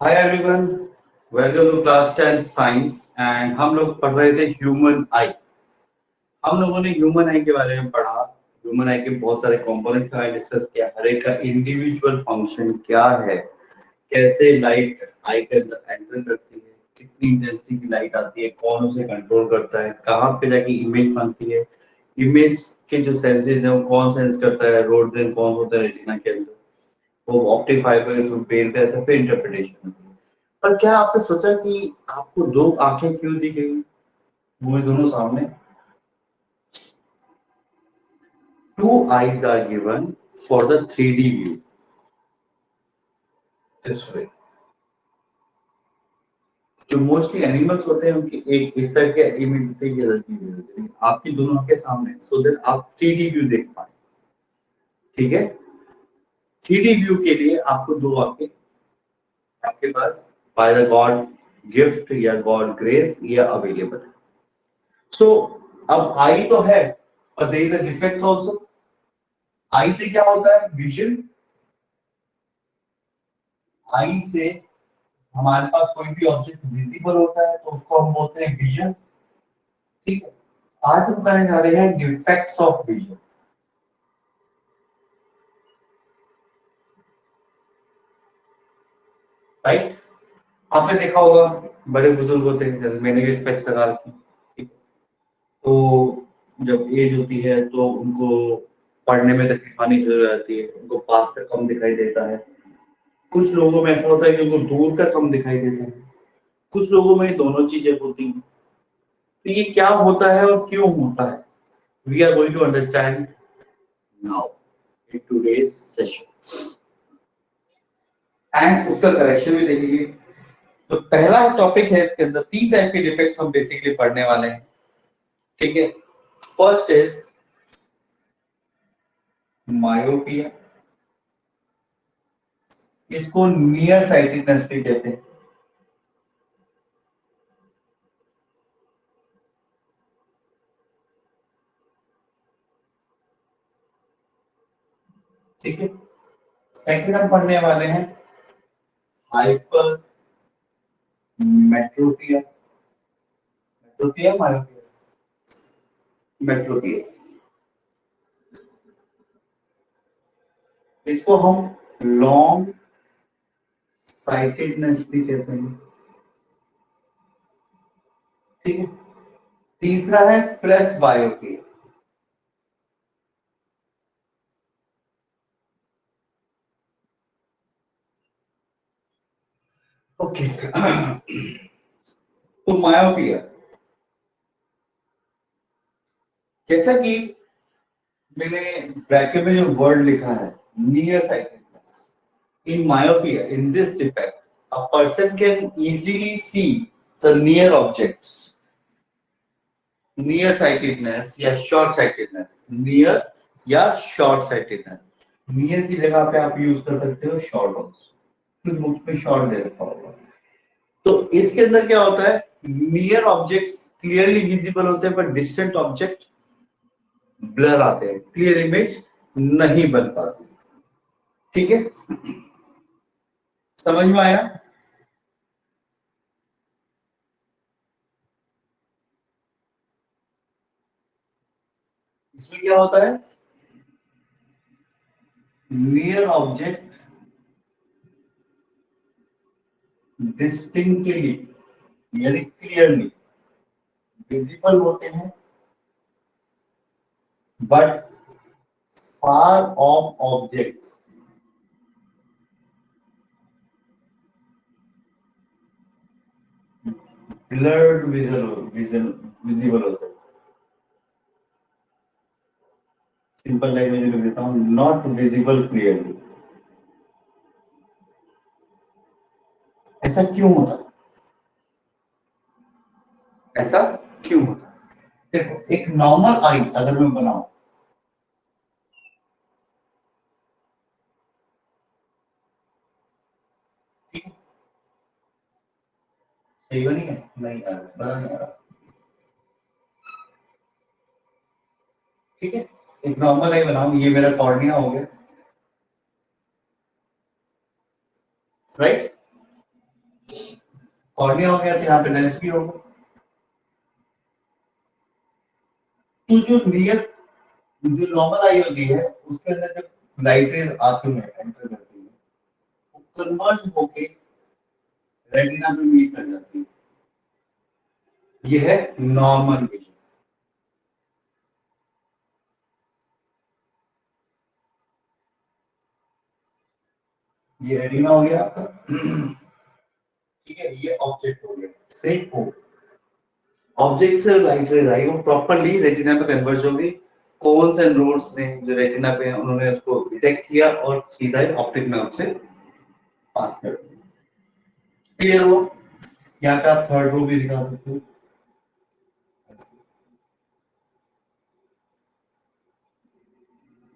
Hi everyone, welcome to class 10 science. And हम लोग पढ़ रहे थे ह्यूमन आई। हम लोगों ने ह्यूमन आई के बारे में पढ़ा। ह्यूमन आई के बहुत सारे कंपोनेंट्स का डिस्कस किया, हर एक का इंडिविजुअल फंक्शन क्या है, कैसे लाइट आई के अंदर एंटर करती है, कितनी इंटेंसिटी की लाइट आती है, कौन उसे कंट्रोल करता है, कहाँ पे जाके इमेज बनती है, इमेज के जो सेंसेस हैं वो कौन सेंस करता है, रोड कौन होता है रेटिना के अंदर, वो ऑप्टिक फाइबर के थ्रू ब्रेन पे ऐसे फिर इंटरप्रिटेशन होती है। पर क्या आपने सोचा कि आपको दो आंखें क्यों दी गई, वो दोनों सामने? Two eyes are given for the 3D view this way। जो मोस्टली एनिमल्स होते हैं उनकी एक इस साइड के इमेज दिखती है, इधर की इमेज दिखती है। आपकी दोनों आंखें सामने, सो दैट आप 3D व्यू देख पाए। ठीक है, 3D व्यू के लिए आपको दो आंखें आपके पास बाय द गॉड गिफ्ट या गॉड ग्रेस ये अवेलेबल है। सो अब आई तो है, पर there is a defect also. आई से क्या होता है? विजन। आई से हमारे पास कोई भी ऑब्जेक्ट विजिबल होता है तो उसको हम बोलते हैं विजन। ठीक है, आज हम करने जा रहे हैं डिफेक्ट्स ऑफ विजन। राइट, आपने देखा होगा बड़े बुजुर्ग होते हैं, जैसे मैंने भी स्पेक्स लगा रखी। ठीक, तो जब एज होती है तो उनको पढ़ने में तकलीफ आनी शुरू हो जाती है, उनको पास का कम दिखाई देता है। कुछ लोगों में ऐसा होता है कि उनको दूर का कम दिखाई देता है। कुछ लोगों में दोनों चीजें होती हैं। तो ये क्या होता है और क्यों होता है, we are going to understand now in today's session. And उसका करेक्शन भी देखेंगे। तो पहला टॉपिक है, इसके अंदर तीन टाइप के डिफेक्ट्स हम बेसिकली पढ़ने वाले हैं। ठीक है, फर्स्ट इज मायोपिया। इसको नियर साइटेडनेस भी कहते हैं। ठीक है, सेकंड हम पढ़ने वाले हैं हाइपर मेट्रोपिया। मेट्रोपिया मायोपिया, मेट्रोपिया। इसको हम लॉन्ग साइटेडनेस भी कहते हैं। ठीक है, तीसरा है प्रेस बायोपिया। ओके तो मायोपिया, जैसा कि मैंने ब्रैकेट में जो वर्ड लिखा है near sightedness, in myopia, in this defect, a person can easily see the near objects। near sightedness या short sightedness, near या short sightedness। near की जगह पे आप यूज कर सकते हो short also, कुछ बुक्स में short दे रखा होगा। तो इसके अंदर क्या होता है, नियर ऑब्जेक्ट्स क्लियरली विजिबल होते हैं पर डिस्टेंट ऑब्जेक्ट ब्लर आते हैं, क्लियर इमेज नहीं बन पाती। ठीक है, समझ में आया? इसमें क्या होता है, नियर ऑब्जेक्ट डिस्टिंक्टली यानी क्लियरली विजिबल होते हैं, but far of objects blurred visible होते हैं। सिंपल लैंग्वेज में लिख देता हूं, नॉट विजिबल क्लियरली। ऐसा क्यों होता है? ऐसा क्यों होता है? देखो, एक नॉर्मल आई अगर मैं बनाऊं, ठीक है, सही बनी है? नहीं आ रहा, बना नहीं आ रहा। ठीक है, एक नॉर्मल आई बनाऊं, ये मेरा कॉर्निया हो गया, राइट। कॉर्निया हो गया तो यहाँ पे लेंस भी होगा। तो जो रियल जो नॉर्मल आई होती है उसके अंदर जब लाइट रेज आती है एंटर करती है वो कन्वर्ज होके रेटिना में मीट कर जाती है। ये है नॉर्मल विजन। ये रेटिना हो गया आपका। ठीक है, ये ऑब्जेक्ट हो गया। सेम हो ऑब्जेक्ट से लाइट रेज आई वो प्रॉपर्ली रेटिना पे कन्वर्ज होगी। कोन्स एंड रोड्स ने जो रेटिना पे हैं उन्होंने उसको डिटेक्ट किया और सीधा ऑप्टिक नर्व से पास कर दिया। क्लियर हुआ? यहाँ पे आप थर्ड रो भी दिखा सकते हो।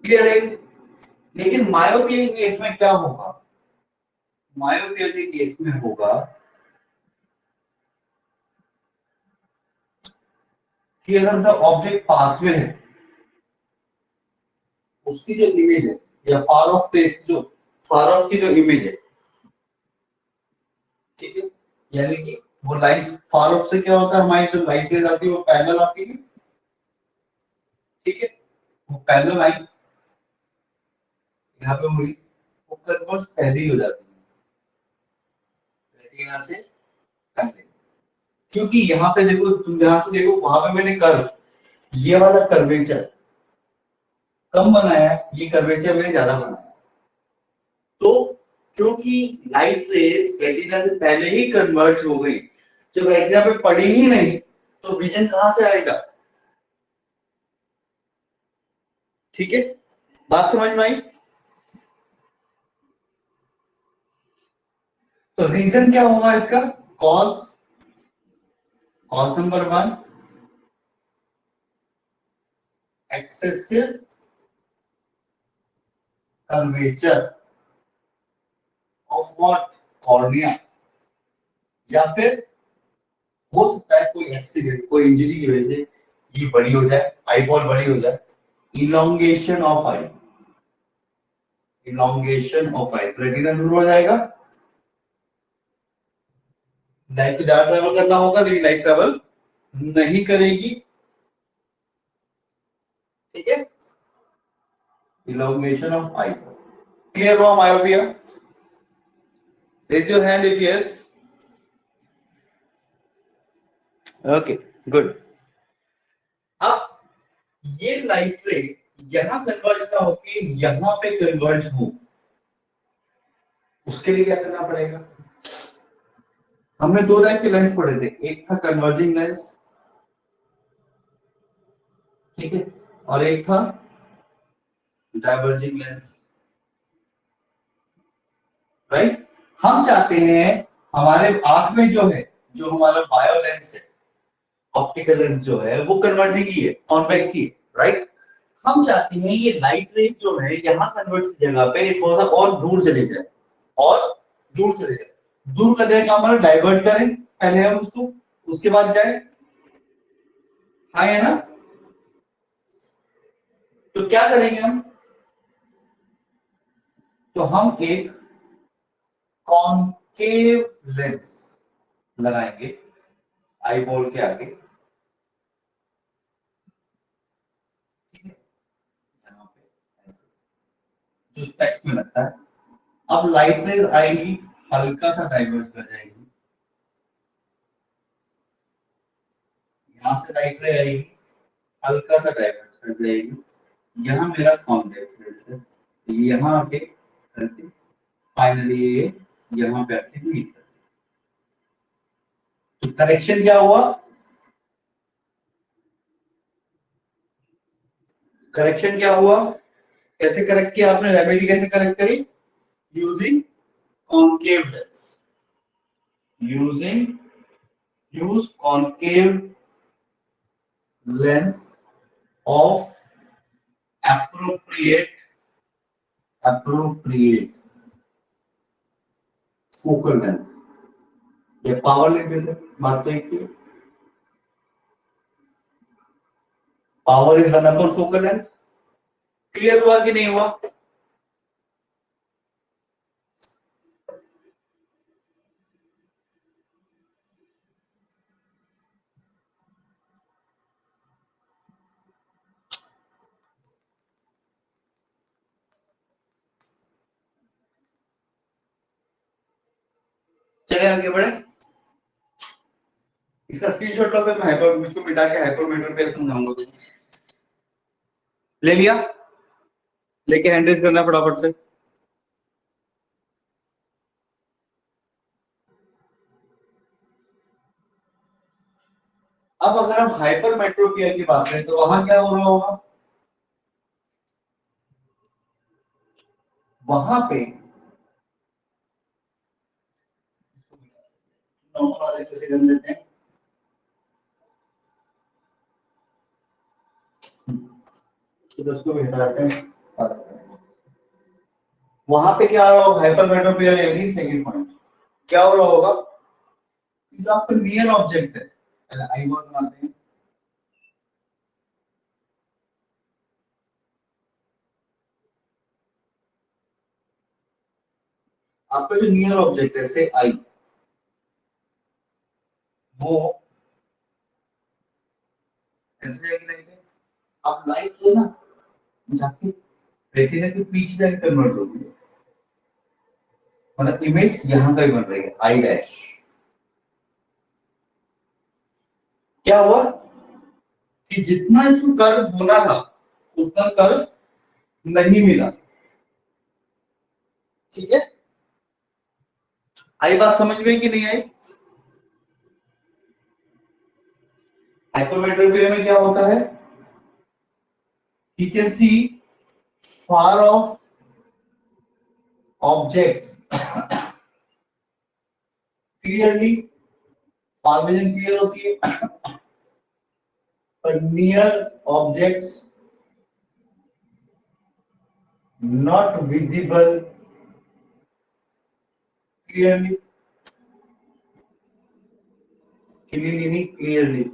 क्लियर है? लेकिन मायोपिया के केस में क्या होगा? मायोपिया के केस में होगा कि अगर द ऑब्जेक्ट पास में है उसकी जो इमेज है या फार ऑफ प्लेस जो फार ऑफ की जो इमेज है, ठीक है, यानी कि वो लाइन फार ऑफ से क्या होता है, हमारी जो लाइट रेज आती है वो पैरेलल आती है। ठीक है, वो पैरेलल लाइन यहाँ पे मुड़ी वो कन्वर्ज पहले ही हो जाती है रेटिना से पहले। क्योंकि यहाँ पे देखो, तुम ध्यान से देखो, वहां पे मैंने कर्व, ये वाला कर्वेचर कम बनाया, ये कर्वेचर मैंने ज्यादा बनाया। तो क्योंकि लाइट रेस रेटिना से पहले ही कन्वर्ज हो गई, जब रेटिना पे पड़ी ही नहीं तो विजन कहां से आएगा? ठीक है, बात समझ में आई? तो रीजन क्या होगा इसका? Cause, cause number one excessive curvature of what, cornea. या फिर हो सकता है कोई एक्सीडेंट, कोई इंजरी की वजह से ये बड़ी हो जाए, आई बॉल बड़ी हो जाए, elongation of I, elongation of I, retina दूर हो जाएगा। लाइट को ज्यादा ट्रेवल करना होगा लेकिन लाइट ट्रेवल नहीं करेगी। ठीक है, इलोंगेशन ऑफ आई। क्लियर हुआ myopia? Raise your hand if yes. Okay, good. अब ये लाइट रे यहां कन्वर्ज ना होके यहां पे कन्वर्ज हो, उसके लिए क्या करना पड़ेगा? हमने दो टाइप के लेंस पढ़े थे, एक था कन्वर्जिंग लेंस, ठीक है, और एक था डाइवर्जिंग लेंस। राइट? हम चाहते हैं हमारे आंख में जो है, जो हमारा बायो लेंस है, ऑप्टिकल लेंस जो है वो कन्वर्जिंग ही है, कॉन्वेक्स ही है। राइट? हम चाहते हैं ये लाइट रेज जो है यहाँ कन्वर्ज की जगह पे थोड़ा सा और दूर चले जाए, और दूर चले जाए। दूर करने का हमारा डाइवर्ट करें पहले हम उसको, उसके बाद जाए। हाँ है ना? तो क्या करेंगे हम? तो हम एक कॉन्केव लेंस लगाएंगे आई बॉल के आगे, ठीक है, यहाँ पे ऐसे, जो स्पेक्स में लगता है। अब लाइट रेज आएगी, हल्का सा डाइवर्ट कर जाएगी, यहां से लाइट रे आएगी, हल्का सा डाइवर्ट कर जाएगी, यहाँ मेरा कॉन्वेक्स लेंस है, तो ये यहाँ आके करके फाइनली ये यहाँ पे आके मीट कर। तो करेक्शन क्या हुआ? करेक्शन क्या हुआ? कैसे करेक्ट किया आपने? रेमेडी कैसे करेक्ट करी? Using concave lens, using use concave lens of appropriate appropriate focal length। ये पावर लिख देते, बात तो एक ही है। Power is one upon focal length. Clear हुआ कि नहीं हुआ? चले आगे बढ़े, इसका स्क्रीनशॉट लो, फिर मैं हाइपर इसको मिटा के हाइपरमीटर पे समझाऊंगा तुझे। ले लिया, लेके हैंड रेज करना फटाफट से। अब अगर हम हाइपरमेट्रोपिया की बात करें तो वहां क्या हो रहा होगा, वहां पे नॉर्मल इलेक्ट्रिसिटी देते हैं, तो उसको भी हटा देते हैं। वहां पे क्या हो रहा होगा, हाइपरमेट्रोपिया यानी सेकंड पॉइंट क्या हो रहा होगा, जो आपका नियर ऑब्जेक्ट है, पहले आई बॉल बनाते हैं, आपका जो नियर ऑब्जेक्ट है से आई, वो ऐसे जाएगी लाइट है। अब लाइट जो है ना जाके रेटिना के पीछे जाके कन्वर्ट होगी, मतलब इमेज यहां का ही बन रही है आई डैश। क्या हुआ कि जितना इसको कर्व होना था उतना कर्व नहीं मिला, ठीक है। आई बात समझ में कि नहीं आई। हाइपरमेट्रोपिया में क्या होता है, you can see far off objects clearly, far vision clear होती है, पर near objects not visible clearly, clearly,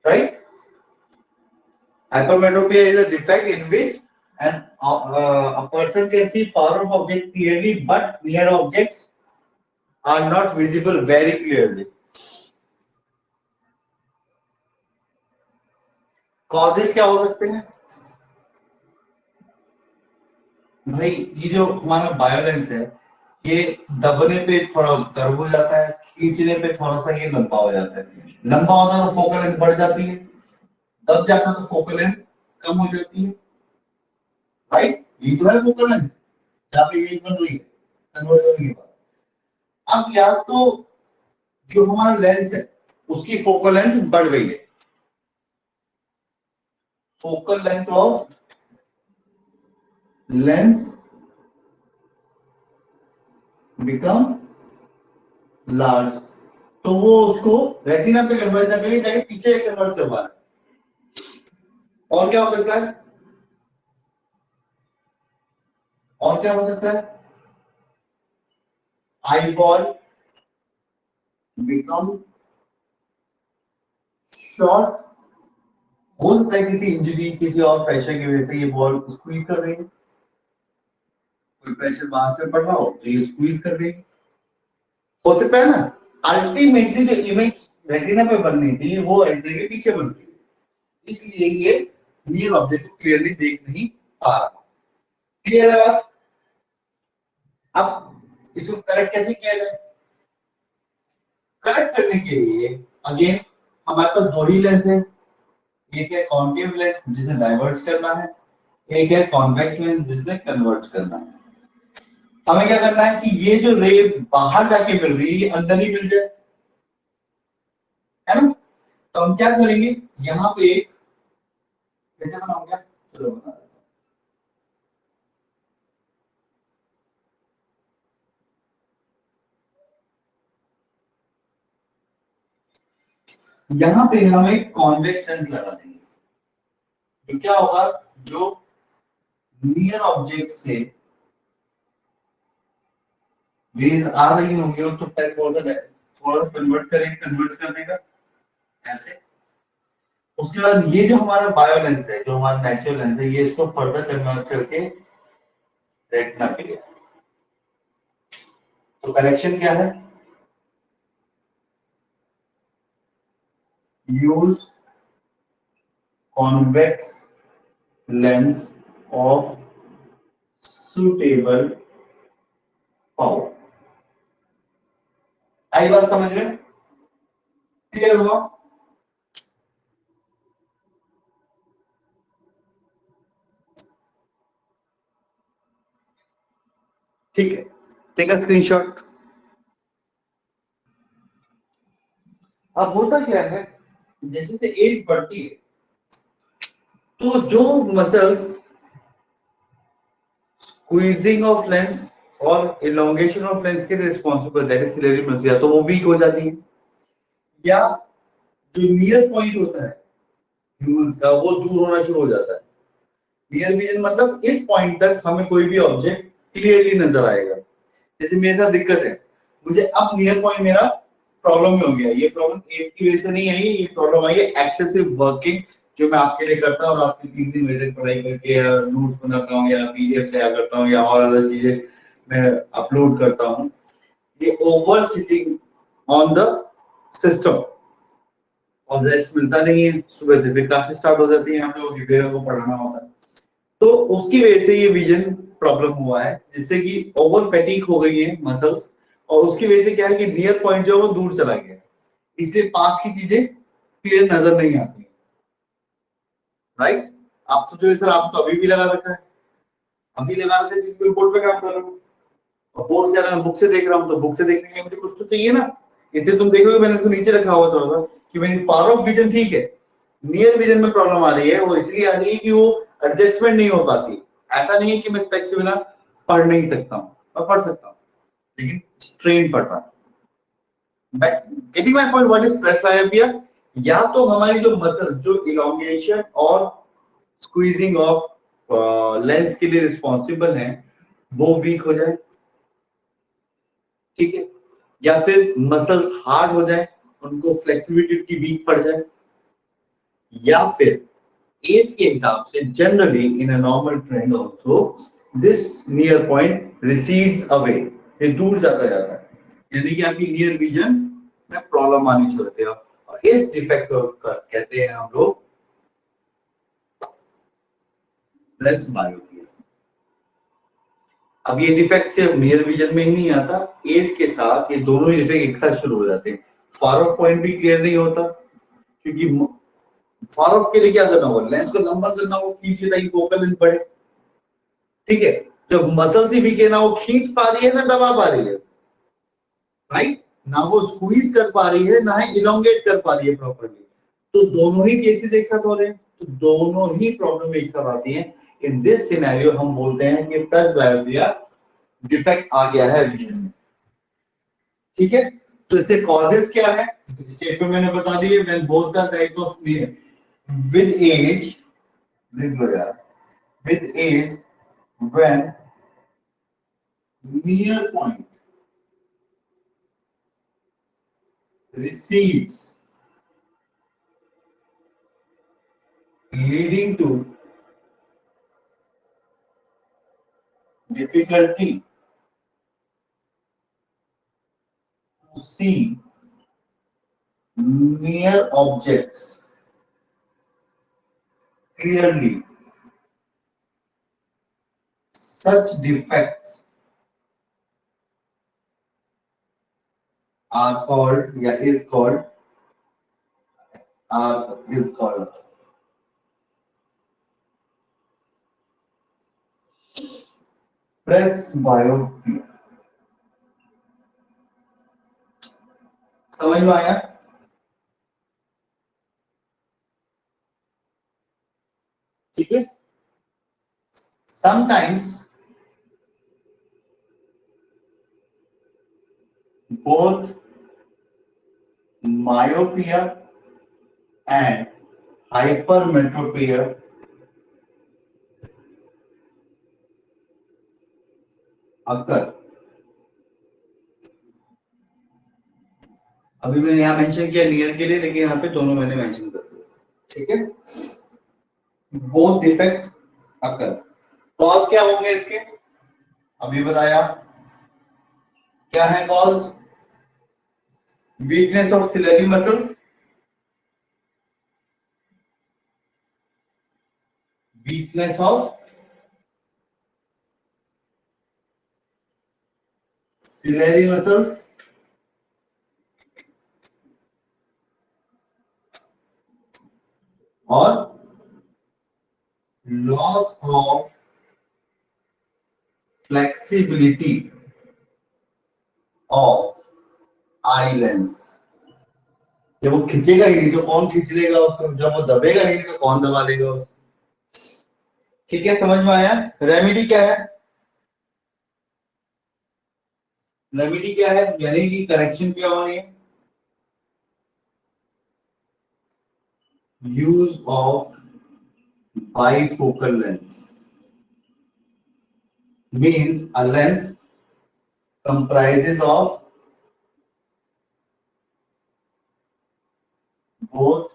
right? Hypermetropia is a defect in which a person can see far off object clearly, but near objects are not visible very clearly. Causes क्या हो सकते हैं भाई, ये जो हमारा बायोलेंस है ये दबने पे थोड़ा कर्व हो जाता है, खींचने पे थोड़ा सा ये लंबा हो जाता है, लंबा होता है तो फोकल लेंथ बढ़ जाती है, दब जाता है तो फोकल लेंथ कम हो जाती है, राइट। ये तो है फोकल लेंथ जहाँ पे ये बन रही है कन्वर्जन के बाद। अब या तो जो हमारा लेंस है उसकी फोकल लेंथ बढ़ गई है, focal length of lens become large, तो वो उसको रेटिना पे कन्वर्ट ना करें जाके पीछे कन्वर्ट करवा रहा है। और क्या हो सकता है, और क्या हो सकता है, आई बॉल बिकम शॉर्ट, हो सकता है किसी इंजरी किसी और प्रेशर की वजह से ये बॉल स्क्वीज कर रही है, कोई प्रेशर बाहर से पड़ रहा हो तो ये स्क्वीज कर रही है, हो सकता है ना। अल्टीमेटली जो इमेज रेटिना पे बननी थी वो रेटिना के पीछे बन रही है, इसलिए ये नियर ऑब्जेक्ट को क्लियरली देख नहीं पा रहा। क्लियर है बात। अब इसको करेक्ट कैसे किया जाए, करेक्ट करने के लिए अगेन हमारे पास दो ही लेंस है, एक है कॉन्केव लेंस जिसे डाइवर्ज करना है, एक है कॉन्वेक्स लेंस जिसने कन्वर्ज करना है। हमें क्या करना है कि ये जो रे बाहर जाके मिल रही है ये अंदर ही मिल जाए, है ना। तो हम क्या करेंगे, यहाँ पे एक कैसे बनाऊंगा, चलो बना देता हूं। यहाँ पे हम एक कॉन्वेक्स लेंस लगा देंगे, तो क्या होगा, जो नियर ऑब्जेक्ट से रेज आ रही होंगी तो पहले थोड़ा सा कन्वर्ट करेंगे, कन्वर्ट करने का ऐसे। उसके बाद ये जो हमारा बायो लेंस है, जो हमारा नेचुरल लेंस है, ये इसको फर्दर कन्वर्ट करके रेटिना पे लिया। तो करेक्शन क्या है, use convex lens of suitable power. आई बात समझ में? क्लियर हुआ? ठीक है, टेक अ स्क्रीनशॉट। अब होता क्या है, जैसे जैसे एज बढ़ती है तो जो मसल्स स्क्वीजिंग ऑफ लेंस और इलोंगेशन ऑफ लेंस के responsible, that is ciliary muscle, तो वो वीक हो जाती है। या जो नियर पॉइंट होता है ह्यूमंस का, वो दूर होना शुरू हो जाता है। नियर विजन मतलब इस पॉइंट तक हमें कोई भी ऑब्जेक्ट क्लियरली नजर आएगा। जैसे मेरे साथ दिक्कत है, मुझे अब नियर पॉइंट मेरा प्रॉब्लम में हो गया। ये प्रॉब्लम एज की वजह से नहीं आई, ये प्रॉब्लम आई है एक्सेसिव वर्किंग जो मैं आपके लिए करता हूँ, और आपकी 3 दिन मेरे तक पढ़ाई करके नोट्स बनाता हूँ या पीडीएफ तैयार करता हूँ या और अदर चीजें मैं अपलोड करता हूँ। ये over sitting on the system और रेस्ट मिलता नहीं है। सुबह से फिर क्लासेस स्टार्ट हो जाती है, हम लोगों की बेरों को पढ़ाना होता है, तो उसकी वजह से ये विजन प्रॉब्लम हुआ है, जिससे कि ओवर फैटिक हो गई है मसल्स, और उसकी वजह से क्या है कि नियर पॉइंट जो है वो दूर चला गया, इसलिए पास की चीजें क्लियर नजर नहीं आती। राइट? आप तो जो है सर, आप तो अभी भी लगा रखा है, अभी लगा रखे जिसमें बोर्ड पे काम कर रहा हूँ, और बोर्ड से मैं बुक से देख रहा हूँ, तो बुक से देखने के लिए मुझे कुछ तो चाहिए ना। इसे तुम देखोगे मैंने तो नीचे रखा हुआ थोड़ा सा कि मेरी फार ऑफ विजन ठीक है, नियर विजन में प्रॉब्लम आ रही है। वो इसलिए आ रही है कि वो एडजस्टमेंट नहीं हो पाती। ऐसा नहीं है कि मैं स्पेक्स के बिना पढ़ नहीं सकता हूँ, मैं पढ़ सकता हूँ, लेकिन स्ट्रेन पड़ रहा है। Getting my point, what is stress myopia? या तो हमारी जो मसल जो इलोंगेशन और स्क्वीजिंग ऑफ लेंस के लिए रिस्पॉन्सिबल है वो वीक हो जाए, ठीक है, या फिर मसल्स हार्ड हो जाए, उनको फ्लेक्सिबिलिटी वीक पड़ जाए, या फिर एज के हिसाब से generally in a normal trend also this near point recedes away, ये दूर जाता जाता है, यानी कि आपकी नियर विजन में प्रॉब्लम आनी शुरू होती है, और इस डिफेक्ट को कहते हैं हम लोग लेंस मायोपिया। अब ये डिफेक्ट सिर्फ नियर विजन में ही नहीं आता, एज के साथ ये दोनों ही डिफेक्ट एक साथ शुरू हो जाते हैं। फार ऑफ पॉइंट भी क्लियर नहीं होता, क्योंकि फार ऑफ के लिए क्या करना होगा, लेंस को लंबा करना होगा, खींचे ताकि फोकल लेंथ बढ़े, ठीक है। जब मसल से भी कहना वो खींच पा रही है ना दबा पा रही है, राइट, ना वो स्क्वीज कर पा रही है ना ही इलोंगेट कर पा रही है प्रॉपर्ली, तो दोनों ही केसेस एक साथ हो रहे हैं, तो दोनों ही प्रॉब्लम एक साथ आती हैं। इन दिस सिनेरियो हम बोलते हैं कि टच मायोपिया डिफेक्ट आ गया है विजन में, ठीक है। तो इससे कॉजेस क्या है, स्टेटमेंट मैंने बता दी है, when both the type of with age, लिख लो यार, with age when near point recedes, leading to difficulty to see near objects clearly. Such defects are called, या is called, is called presbyopia। समझ में आया? ठीक है। Sometimes both myopia and hypermetropia occur। अभी मैंने यहाँ मेंशन किया नियर के लिए, लेकिन यहाँ पे दोनों मैंने मेंशन कर दिया, ठीक है। बोथ डिफेक्ट अकर, कॉज क्या होंगे इसके, अभी बताया क्या है cause, weakness of ciliary muscles, weakness of ciliary muscles, और loss of flexibility of eye lens. जब वो खींचेगा ही नहीं तो कौन खींच लेगा उसको, जब वो दबेगा ही नहीं तो कौन दबा लेगा उसको। ठीक है, समझ में आया? रेमेडी क्या है? रेमेडी क्या है, यानी कि करेक्शन क्या होनी है? Use of bifocal lens means a lens comprises of both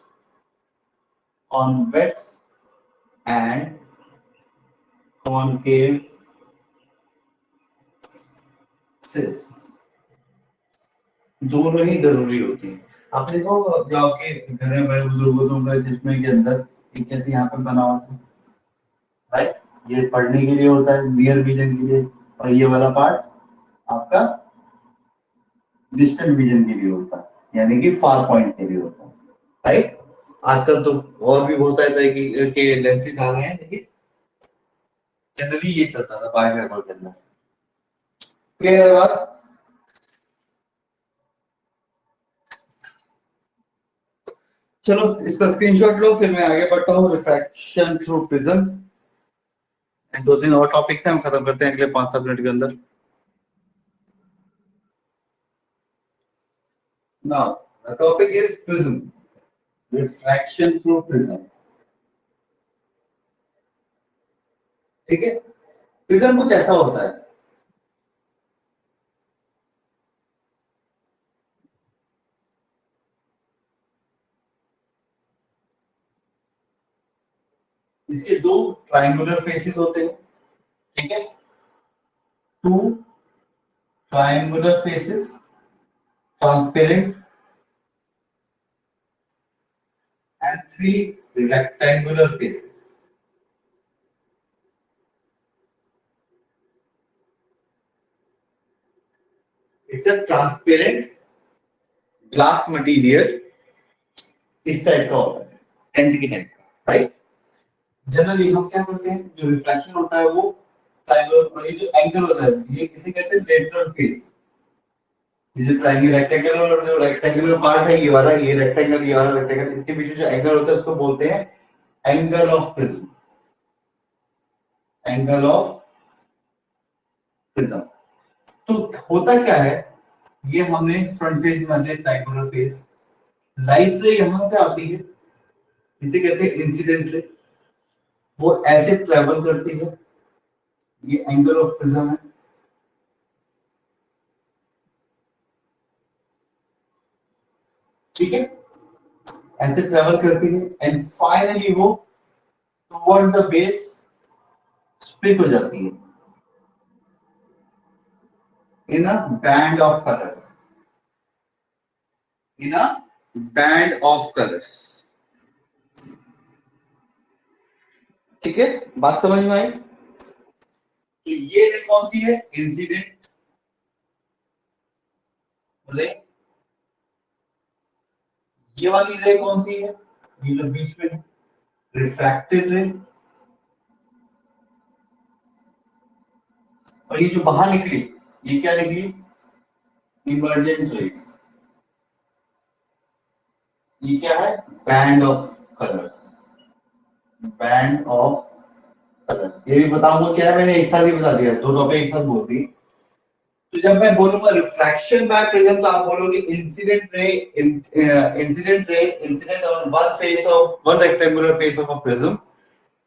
convex and concave axis। दोनों ही जरूरी होती है। आपने देखो जो आपके घर में बड़े बुजुर्गों का चश्मे के अंदर एक कैसे यहाँ पे बना होता है, राइट? ये पढ़ने के लिए होता है, नियर विजन के लिए, और ये वाला पार्ट आपका डिस्टेंट विजन के लिए होता है, यानी कि फार पॉइंट के लिए होता है, राइट? आजकल तो और भी बहुत सारे तरह के लेंसेज आ गए हैं, लेकिन जनरली ये चलता था बायोमेट्रिक के अंदर। क्लियर है बात? चलो इसका स्क्रीनशॉट लो, फिर मैं आगे बढ़ता हूँ। रिफ्रैक्शन थ्रू प्रिज्म, दो तीन और टॉपिक्स हैं, हम खत्म करते हैं अगले 5-7 मिनट के अंदर। Now the topic is prism, refraction through prism. ठीक है, प्रिज्म कुछ ऐसा होता है, इसके दो ट्रायंगुलर फेसेस होते हैं। ठीक है, two triangular faces, transparent, and three rectangular faces. It's a transparent glass material, इस टाइप का होता है, टेंट की टाइप का, राइट? जनरली हम क्या करते हैं, जो रिफ्लेक्शन होता है वो ट्रायंगुलर, ये जो एंगल होता है ये किसे कहते हैं? Lateral face. ये जो ट्रायंगल रेक्टेंगल और जो रेक्टेंगुलर पार्ट है, ये वाला, ये रेक्टेंगल, ये वाला रेक्टेंगल, इसके बीच जो एंगल होता है उसको बोलते हैं angle of prism. Angle of prism. तो होता क्या है, ये हमने फ्रंट फेस में आते हैं ट्रायंगुलर फेस, लाइट रे यहां से आती है, इसे कहते हैं इंसिडेंट रे, वो ऐसे ट्रेवल करती है, ये एंगल ऑफ प्रिज्म है। ठीक है, ऐसे ट्रेवल करती है एंड फाइनली वो टुवर्ड्स द बेस स्प्लिट हो जाती है in a band of colours, in a band of colours. ठीक है, बात समझ में आई? तो ये रे कौन सी है? Incident ray. ये वाली रे कौन सी है? ये जो बीच में है, रिफ्रैक्टेड रे। और ये जो बाहर निकली, ये क्या निकली? Emergent rays. ये क्या है? Band of colours, band of colours. ये भी बताऊंगा क्या है, मैंने एक साथ ही बता दिया, दो टॉपिक एक साथ बोल दी। तो जब मैं बोलूंगा रिफ्रैक्शन बाय प्रिज्म, तो आप बोलोगे incident ray, incident ray, incident on one face of one rectangular face of a prism,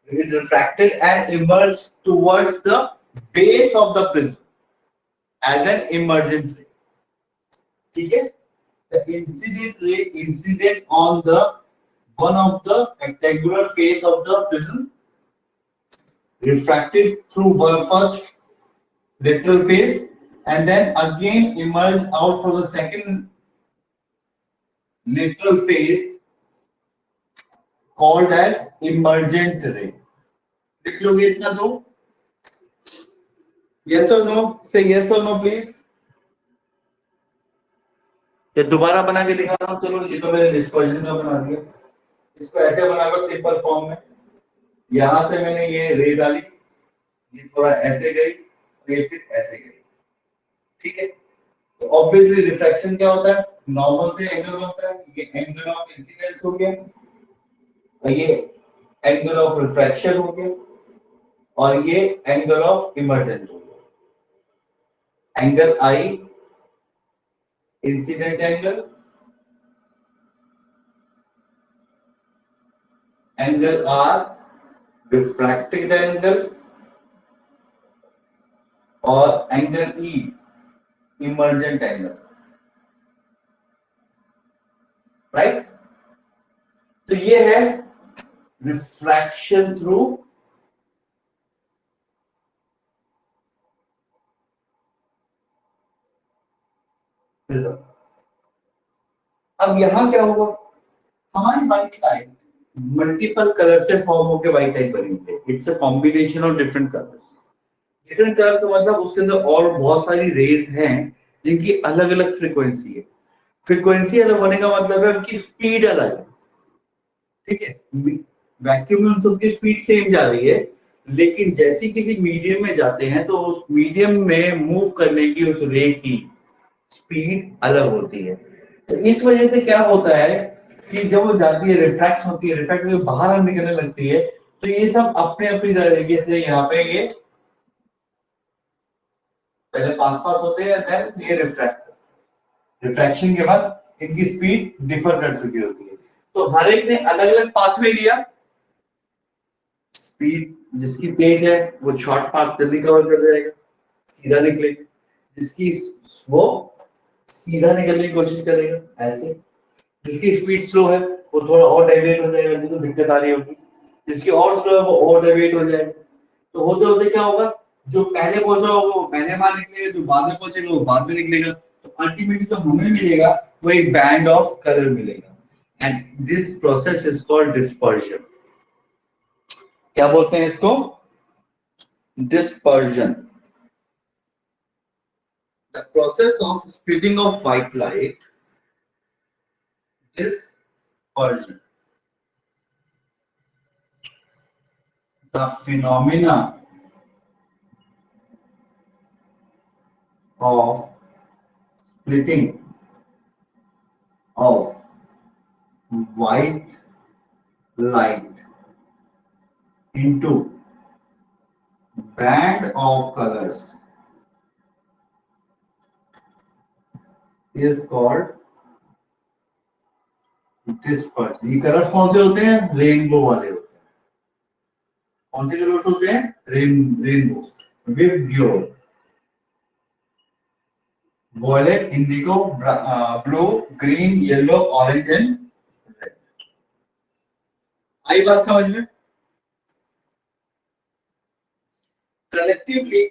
it refracted and emerged towards the base of the prism as an emergent ray। ठीक है, the incident ray incident on the one of the rectangular face of the prism, refracted through one first lateral face and then again emerged out from the second lateral face called as emergent ray। लिख लोगे इतना तो? Yes or no? Say yes or no please। ये दोबारा बना के दिखा रहा हूं, चलो ये तो मैंने डिस्पर्जन का बना दिया। इसको ऐसे बना लो सिंपल फॉर्म में, यहां से मैंने ये रे डाली, ये थोड़ा ऐसे गई और ये फिर ऐसे गई, ठीक है। तो ऑब्वियसली रिफ्रैक्शन क्या होता है, नॉर्मल से एंगल बनता है, ये एंगल ऑफ इंसिडेंस हो गया और ये एंगल ऑफ रिफ्रैक्शन हो गया और ये एंगल ऑफ इमर्जेंस हो गया। Angle I incident angle, angle R refracted angle और angle E emergent angle, right. तो ये है रिफ्रैक्शन थ्रू प्रिज्म। अब यहां क्या होगा, हमारी व्हाइट लाइट मल्टीपल कलर से फॉर्म होकर व्हाइट लाइट बनी है। It's a combination of different colours. Different colour का मतलब उसके अंदर और बहुत सारी रेज हैं जिनकी अलग अलग फ्रीक्वेंसी है। फ्रीक्वेंसी अलग होने का मतलब है उनकी स्पीड अलग है, ठीक है। वैक्यूम में उन सबकी स्पीड सेम जा रही है, लेकिन जैसी किसी मीडियम में जाते हैं तो उस मीडियम में मूव करने की उस रे की स्पीड अलग होती है। तो इस वजह से क्या होता है कि जब वो जाती है, रिफ्रैक्ट होती है, रिफ्रैक्ट होकर बाहर निकलने लगती है, तो ये सब अपने अपनी तरीके से यहाँ पे ये पहले पास पास होते हैं, देन ये रिफ्रैक्शन के बाद इनकी स्पीड डिफर कर चुकी होती है। तो हर एक ने अलग अलग पाथवे लिया, स्पीड जिसकी तेज है वो शॉर्ट पाथ जल्दी कवर कर जाएगा, सीधा निकले, जिसकी वो सीधा निकलने की कोशिश करेगा ऐसे, जिसकी स्पीड स्लो है वो थोड़ा और डेविएट हो जाएगा, जिसको दिक्कत आ रही होगी, जिसकी और स्लो है वो और डेविएट हो जाएगा। तो होते होते क्या होगा, जो पहले पहुंच रहा होगा वो पहले बार निकलेगा, जो बाद में पहुंचेगा वो बाद में निकलेगा। तो अल्टीमेटली तो हमें मिलेगा वो एक बैंड ऑफ कलर मिलेगा, and this process is called dispersion. क्या बोलते हैं इसको, dispersion. The process of splitting of white light, dispersion. The phenomena of splitting of white light into band of colors is called dispersion. ये colours कौन से होते हैं, रेनबो वाले होते हैं। कौन से कलर्स होते हैं, rainbow, VIBGYOR, violet, indigo, blue, green, yellow, orange and red. आई बात समझ में। Collectively,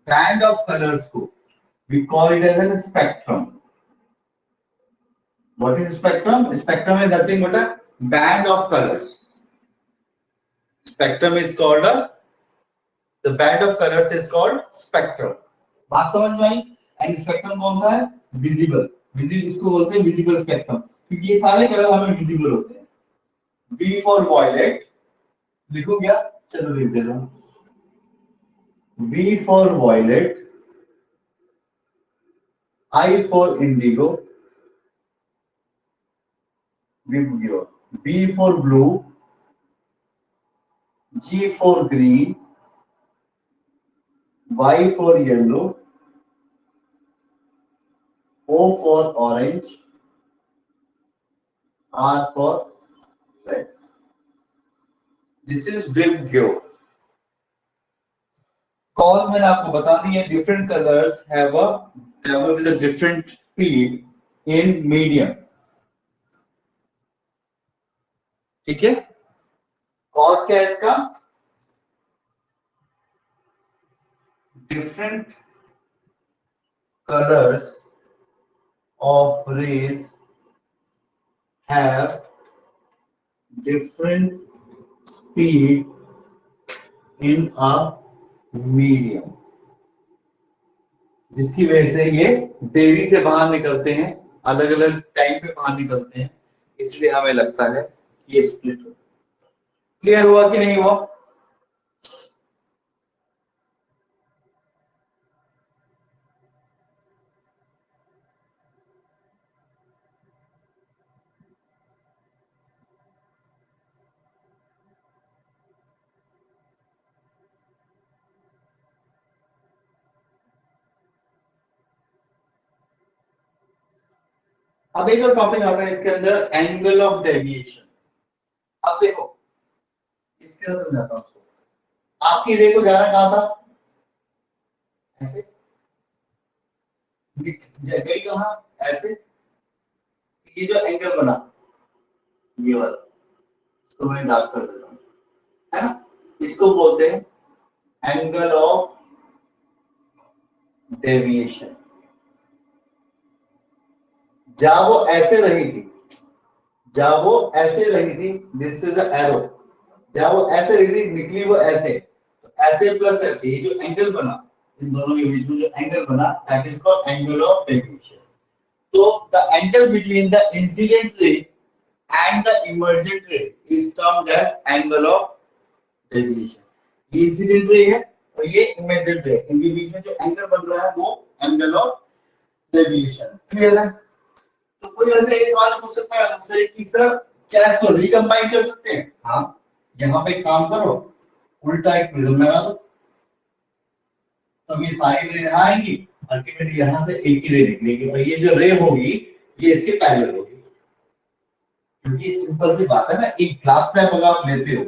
band of colors को we call it as a spectrum. What is spectrum? Spectrum is nothing but a band of colors. Spectrum is called the band of colors is called spectrum. बात समझ में आई। And spectrum कौन सा है, visible. Visible इसको बोलते हैं visible spectrum, क्योंकि ये सारे कलर हमें विजिबल होते हैं। V फॉर वॉयलेट, लिखो क्या, चलो लिख दे रहा हूं। V for violet, I for indigo, vibgyor, B for blue, G for green, Y for yellow, O for orange, R for red. This is vibgyor. Cause मैंने आपको बता दी है, different colors have a travel with a different speed in medium, ठीक है। Cause क्या है इसका, different colors of rays have different speed in a medium, जिसकी वजह से ये देरी से बाहर निकलते हैं, अलग अलग टाइम पे बाहर निकलते हैं, इसलिए हमें लगता है ये स्प्लिट हो। क्लियर हुआ कि नहीं हुआ? अब एक और टॉपिक आता है इसके अंदर, एंगल ऑफ डेविएशन। अब देखो इसके अंदर समझाता हूं उसको। आपकी रे को जाना कहां था? ऐसे गई कहां? ऐसे। ये जो एंगल बना, ये वाला, इसको मैं डार्क कर देता हूं, है ना? इसको बोलते हैं एंगल ऑफ डेविएशन। जहां वो ऐसे रही थी, जहां वो ऐसे रही थी, दिस इज एरो, जहां वो ऐसे रही थी निकली वो ऐसे, तो ऐसे प्लस ऐसे, ये जो एंगल बना इन दोनों के बीच में, जो एंगल बना, that is called angle of deviation. तो the angle between the incident ray and the emergent ray is termed as angle of deviation. ये इंसिडेंट रे है और ये इमर्जेंट रे, इनके बीच में जो एंगल बन रहा है वो एंगल ऑफ डेविएशन। क्लियर है? तो कोई वैसे ये सवाल पूछ सकता है मुझसे कि सर क्या इसको रिकंबाइन कर सकते हैं? हाँ, यहाँ पे काम करो, उल्टा एक प्रिज्म लगा दो, तब ये सारी रे यहाँ आएंगी, अल्टीमेटली यहाँ से एक ही रे निकलेगी और ये जो रे होगी ये इसके पैरेलल होगी। क्योंकि सिंपल सी बात है ना, एक ग्लास स्लैब अगर आप लेते हो,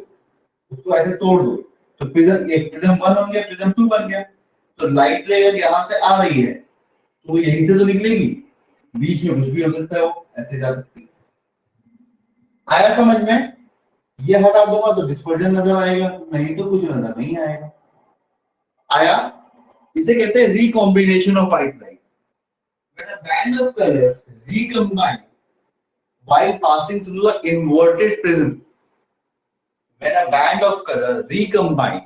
उसको ऐसे तोड़ दो तो प्रिज्म, एक प्रिज्म 1 हो गया, प्रिज्म 2 बन गया। तो लाइट रे अगर यहाँ से आ रही है तो यहीं से तो निकलेगी, बीच में कुछ भी हो सकता है, वो ऐसे जा सकती है। आया समझ में? ये हटा दूंगा तो डिस्पर्जन नजर आएगा, नहीं तो कुछ नजर नहीं आएगा। आया? इसे कहते हैं recombination of white light. When a band of colors recombine while passing through the inverted prism, when a band of color recombine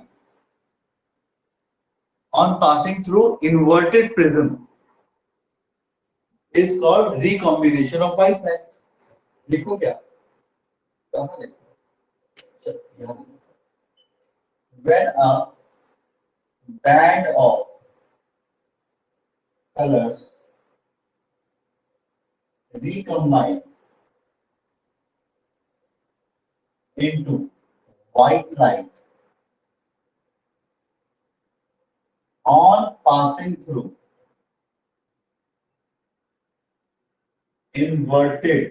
on passing through inverted prism is called recombination of white light. लिखो क्या? कहां लिखो? When a band of colors recombine into white light on passing through inverted,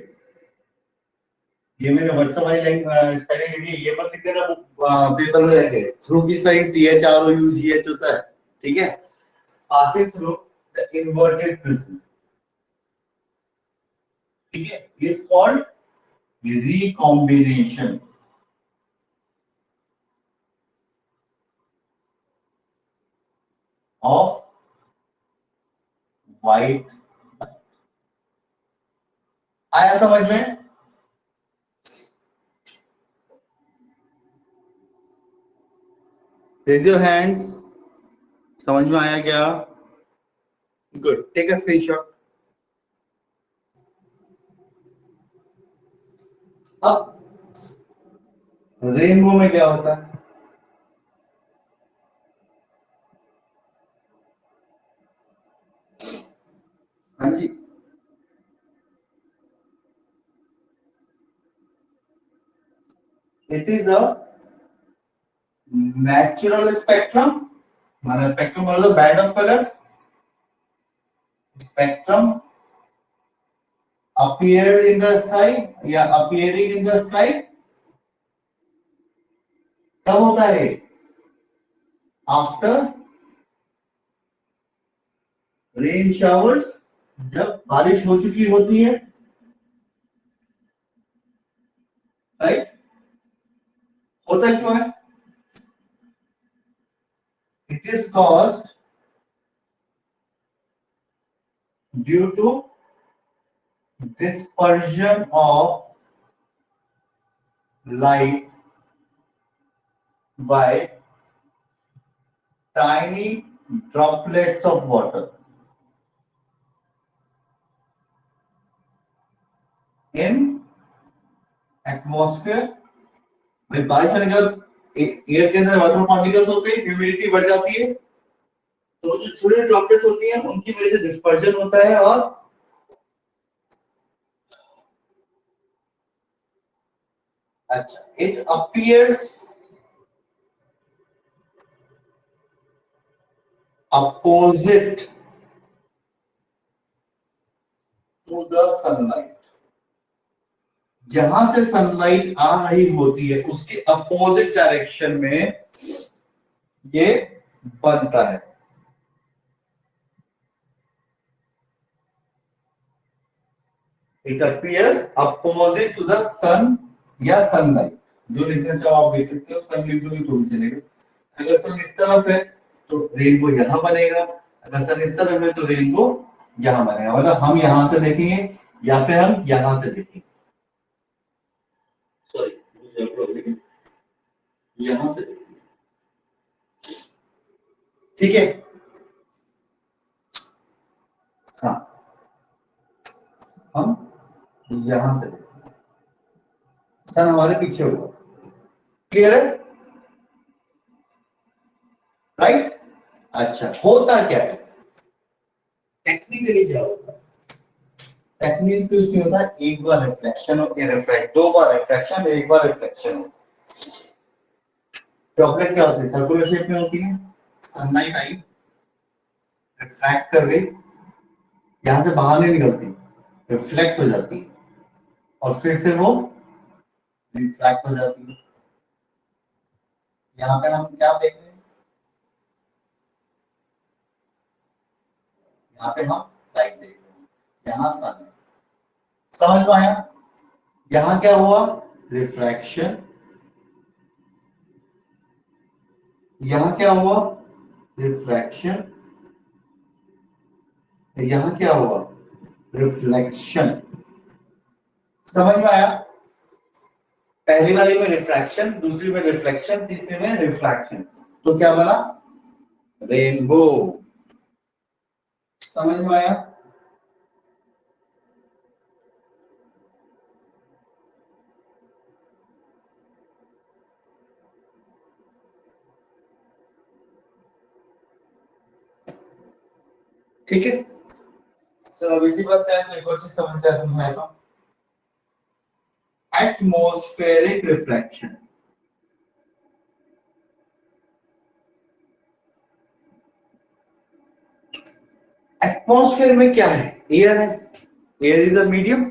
ये मैंने WhatsApp वाली line spelling लिखी है, ये मत लिख देना पेपर में जाके। थ्रू की स्पेलिंग THROUGH होता है, ठीक है? Passing through the inverted prism, ठीक है? Is called recombination of white. आया समझ में? Raise your hands. समझ में आया क्या? Good, take a screenshot. अब रेनबो में क्या होता है? हाँ जी, it is a natural spectrum, माना स्पेक्ट्रम मतलब band of colours. Spectrum appeared in the sky या appearing in the sky कब होता है? आफ्टर रेन शावर्स, जब बारिश हो चुकी होती है, राइट? होता क्यों है? It is caused due to dispersion of light by tiny droplets of water in atmosphere, भाई बारिश होने के बाद एयर के अंदर वाटर पार्टिकल्स होते हैं, ह्यूमिडिटी बढ़ जाती है, तो जो छोटे ड्रॉपलेट्स होती हैं उनकी वजह से डिस्पर्जन होता है और अच्छा it appears opposite to the sunlight, जहां से सनलाइट आ रही होती है उसके अपोजिट डायरेक्शन में ये बनता है। It appears opposite to the sun या सनलाइट, जो लिखना चाहो आप देख सकते हो, सन लिख दोगे तो भी चलेगा। अगर सन इस तरफ है तो रेनबो यहां बनेगा, अगर सन इस तरफ है तो रेनबो यहां बनेगा, मतलब हम यहां से देखेंगे या फिर हम यहां से देखेंगे, सॉरी यहां से देखेंगे, ठीक है। हाँ हम यहां से देखेंगे, सन हमारे पीछे होगा, क्लियर है, राइट। अच्छा होता क्या है टेक्निकली, क्या होता है टेक्निकली, तो इसमें होता है एक बार रिफ्लेक्शन और रिफ्रैक्ट, दो बार रिफ्लेक्शन एक बार रिफ्लेक्शन। ड्रॉपलेट क्या होती है, सर्कुलर शेप में होती है, सनलाइट आई रिफ्रैक्ट कर गई, यहां से बाहर नहीं निकलती, रिफ्लेक्ट हो जाती है और फिर से वो रिफ्रैक्ट हो जाती है। यहाँ पे हम क्या देख रहे हैं, यहाँ पे हम लाइट देख रहे हैं, यहाँ सन है, समझ में आया। यहाँ क्या हुआ रिफ्रैक्शन, यहाँ क्या हुआ रिफ्रैक्शन, यहाँ क्या हुआ रिफ्लेक्शन, समझ में आया। पहली वाली में रिफ्रैक्शन, दूसरी में रिफ्लेक्शन, तीसरी में रिफ्रैक्शन, तो क्या बना रेनबो, समझ में आया। ठीक है, चलो अब इसी बात पे एक और चीज समझाएगा, एटमॉस्फेरिक रिफ्लेक्शन। एटमॉस्फेयर में क्या है, एयर है, एयर इज अ मीडियम,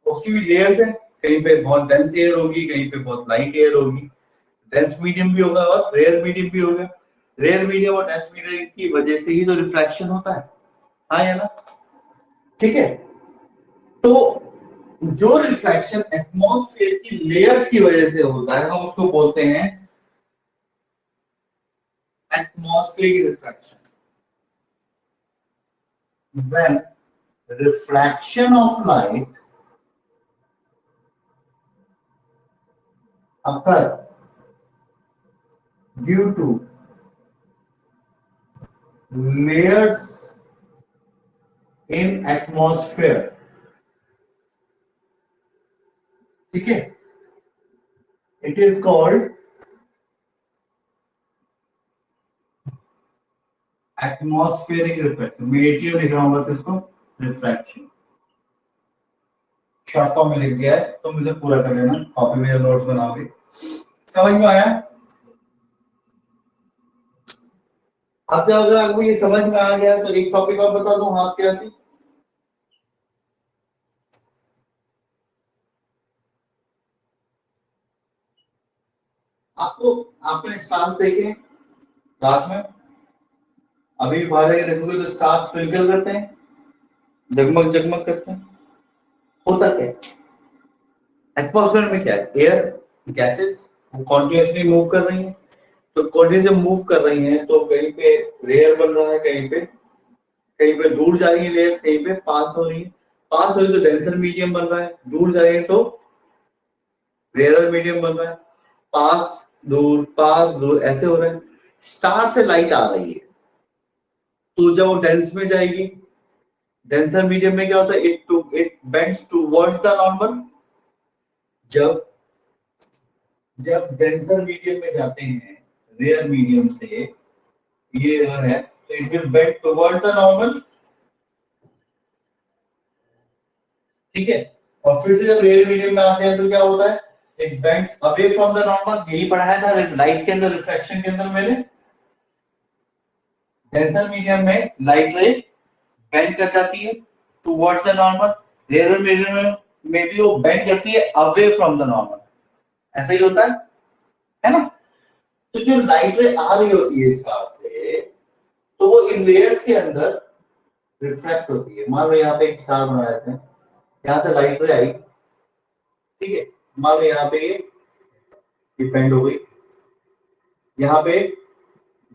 उसकी भी लेयर्स है, कहीं पे बहुत डेंस एयर होगी, कहीं पे बहुत लाइट एयर होगी, डेंस मीडियम भी होगा और रेयर मीडियम भी होगा। रेयर मीडियम और डेंस मीडियम की वजह से ही तो रिफ्रैक्शन होता है, हाँ या ना, ठीक है। तो जो रिफ्रैक्शन एटमॉस्फेयर की लेयर्स की वजह से होता है हम उसको बोलते हैं atmospheric refraction. When refraction of light occur due to layers in atmosphere, ठीक है, it is called atmospheric refraction। मैं एटीओ लिख रहा हूँ बस इसको, रिफ्रैक्शन शॉर्ट फॉर्म में लिख दिया है, तो मुझे पूरा कर लेना, कॉपी में नोट्स बनाओगे। समझ में आया। अब जब अगर आपको ये समझ में आ गया तो एक टॉपिक और बता दूं, हाथ क्या थी, आपको आपने स्टार्स देखे रात में, अभी बाहर जाके देखोगे तो स्टार्स ट्विंकल करते हैं, जगमग जगमग करते हैं, होता क्या है एटमॉस्फेयर में, क्या है एयर गैसेस वो कॉन्टिन्यूसली मूव कर रही हैं, तो कॉन्टिन्यूसली मूव कर रही हैं तो कहीं पे रेयर बन रहा है, कहीं पे दूर जा रही है लेयर, कहीं पे पास हो रही है, पास हो रही तो डेंसर मीडियम बन रहा है, दूर जा रही है तो रेयर मीडियम बन रहा है, पास दूर ऐसे हो रहा है। स्टार से लाइट आ रही है तो जब वो डेंस में जाएगी, डेंसर मीडियम में क्या होता है, it bends towards the normal, जब जब डेंसर मीडियम में जाते हैं रेयर मीडियम से, ये है तो it will bend towards the normal, ठीक है। और फिर से जब रेयर मीडियम में आते हैं तो क्या होता है, it bends away from the normal. यही पढ़ाया था लाइट के अंदर, रिफ्रैक्शन के अंदर मैंने। डेंसर मीडियम में लाइट रे बेंड कर जाती है towards the normal, rare medium में भी वो बेंड करती है अवे फ्रॉम द नॉर्मल। ऐसा ही होता है ना। तो जो लाइट रे आ रही होती है स्टार से, तो वो इन लेयर्स के अंदर रिफ्रैक्ट होती है। मान लो यहाँ पे एक स्टार बनाया था, यहाँ से लाइट रे आई, ठीक है। मान लो यहाँ पे ये बेंड हो गई, यहाँ पे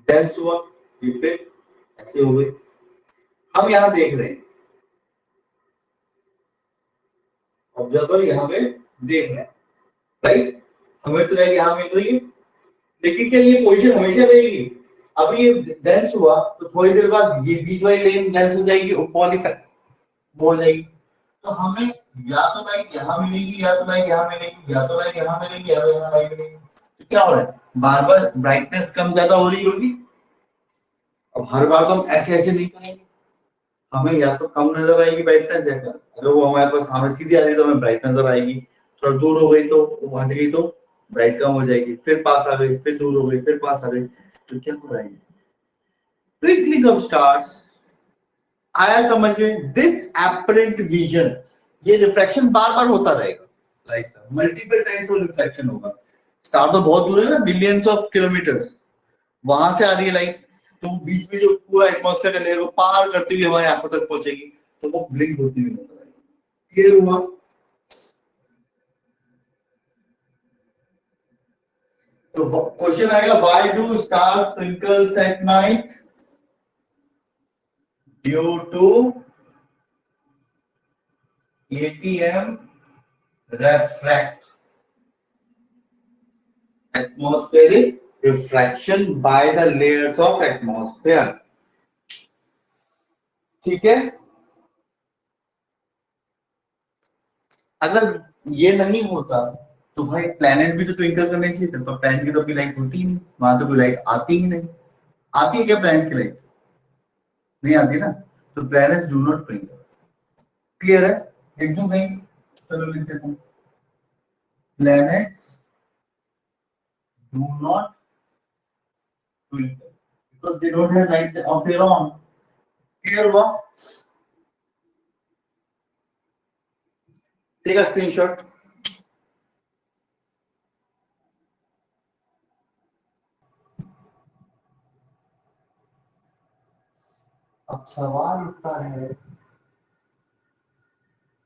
डेंस हुआ, ये फिर ऐसे हो गई। हम यहाँ देख रहे हैं, ऑब्जर्वर यहाँ पे देख रहे हैं, राइट। हमें तो लाइट यहाँ मिल रही है, लेकिन क्या ये पोजीशन हमेशा रहेगी? अब ये डेंस हुआ तो थोड़ी देर बाद ये बीच वाली लेन डेंस हो जाएगी, ऊपर वाली वो हो जाएगी। तो हमें या तो लाइट यहाँ मिलेगी, या तो लाइट यहाँ मिलेगी, या तो लाइट यहाँ मिलेगी, या तो यहाँ लाइट मिलेगी। तो क्या हो रहा है, बार बार ब्राइटनेस कम ज्यादा हो रही होगी। अब हर बार तो हम ऐसे ऐसे नहीं करेंगे, हमें या तो कम नजर आएगी ब्राइटनेस, या अगर वो हमारे पास हमें सीधी आ रही है तो हमें ब्राइट नजर आएगी, थोड़ा दूर हो गई तो हट गई तो ब्राइट कम हो जाएगी, फिर पास आ गई, फिर दूर हो गई, फिर पास आ गई। तो क्या हो रहा है, ट्विंकलिंग ऑफ स्टार्स। आया समझ में? दिस एपरेंट विजन, ये रिफ्रैक्शन बार बार होता रहेगा, लाइक मल्टीपल टाइम्स वो रिफ्रैक्शन होगा। स्टार तो बहुत दूर है ना, बिलियंस ऑफ किलोमीटर्स, वहां से आ रही है लाइट, तो बीच में जो पूरा एटमॉस्फेयर का लेयर को पार करती हुई हमारे आंखों तक पहुंचेगी, तो वो ब्लिंक होती हुई नजर आएगी। क्लियर हुआ? तो क्वेश्चन आएगा, why do stars twinkles at night? Due to ATM refract, atmospheric refraction by the layers of atmosphere, ठीक है। अगर ये नहीं होता तो भाई प्लेनेट भी तो ट्विंकल करने चाहिए थे, पर प्लेनेट की तो अभी लाइट होती ही नहीं, वहां से कोई लाइट आती ही नहीं। आती है क्या प्लेनेट की लाइट? नहीं आती ना, तो planet do not twinkle. Clear है? लिख दूं कहीं? चलो लिख देता हूं, planets do not twinkle because they don't have light of their own. Clear हुआ? Take a screenshot. अब सवाल उठता है,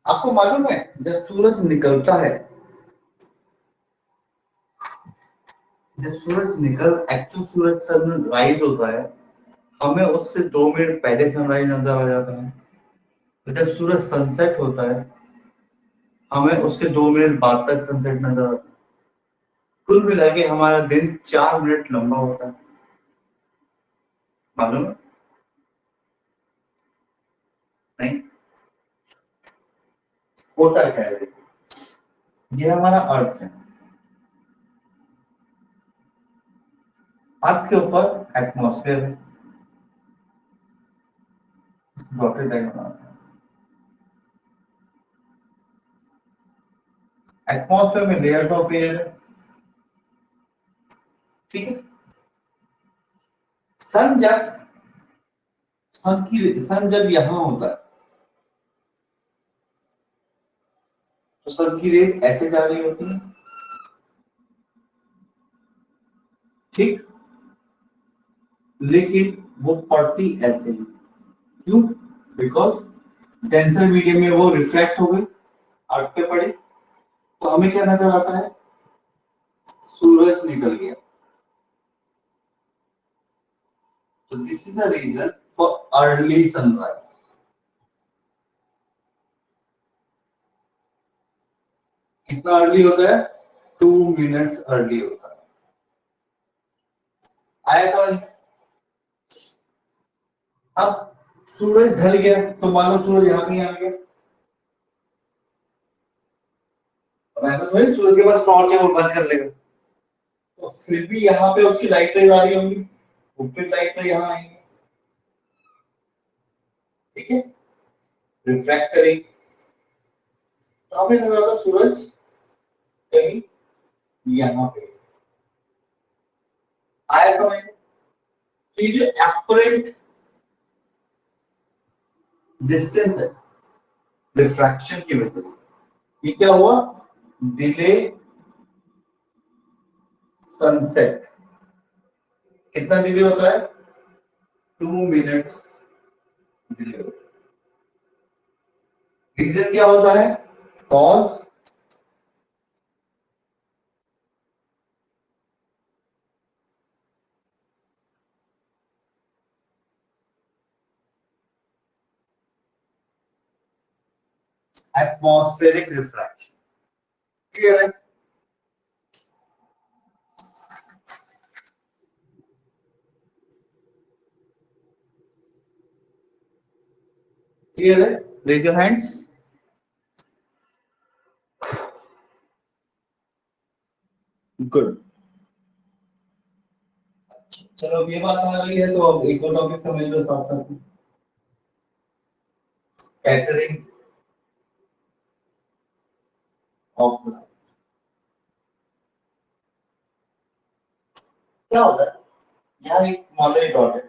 आपको मालूम है जब सूरज निकलता है, जब सूरज एक्चुअल सूरज सनराइज होता है, हमें उससे 2 मिनट पहले सनराइज नजर आ जाता है। तो जब सूरज सनसेट होता है, हमें उसके 2 मिनट बाद तक सनसेट नजर आता है। कुल मिला के हमारा दिन 4 मिनट लंबा होता है, मालूम है? नहीं होता क्या है, ये हमारा अर्थ है, अर्थ के ऊपर एटमॉस्फेयर है, डॉटेड लाइन बनाते हैं। एटमॉस्फेयर में लेयर्स ऑफ एयर है, ठीक है। सन जब सन जब यहां होता है, तो सन की रेज ऐसे जा रही होती है, ठीक, लेकिन वो पड़ती ऐसे ही। क्यों? बिकॉज डेंसर मीडियम में वो रिफ्लेक्ट हो गई, अर्थ पे पड़े, तो हमें क्या नजर आता है, सूरज निकल गया। तो this is the reason for early sunrise. कितना अर्ली होता है? 2 मिनट्स अर्ली होता है। आया समझ? अब सूरज ढल गया, तो मान लो सूरज यहां कहीं आ गया, मैं तो थोड़ी सूरज के पास टॉर्च है वो बंद कर लेगा, तो फिर भी यहाँ पे उसकी लाइट रेज आ रही होंगी, वो फिर लाइट रेज यहाँ आएंगे, ठीक है, रिफ्रैक्ट करेंगे, तो हमें नजर आता सूरज कहीं यहाँ पे आया समझ में? तो ये जो एपरेंट डिस्टेंस है रिफ्रैक्शन की वजह से, ये क्या हुआ, डिले सनसेट। कितना डिले होता है, 2 मिनट्स डिले होता है। रीजन क्या होता है, कॉज एटमॉस्फेरिक रिफ्रैक्शन। क्लियर है? क्लियर है? Raise your hands. गुड। चलो अब ये बात आ गई है तो अब एक और टॉपिक समझ लो साथ साथ में, स्कैटरिंग ऑफ लाइट। क्या होता है, यहाँ एक मॉडल डॉट है,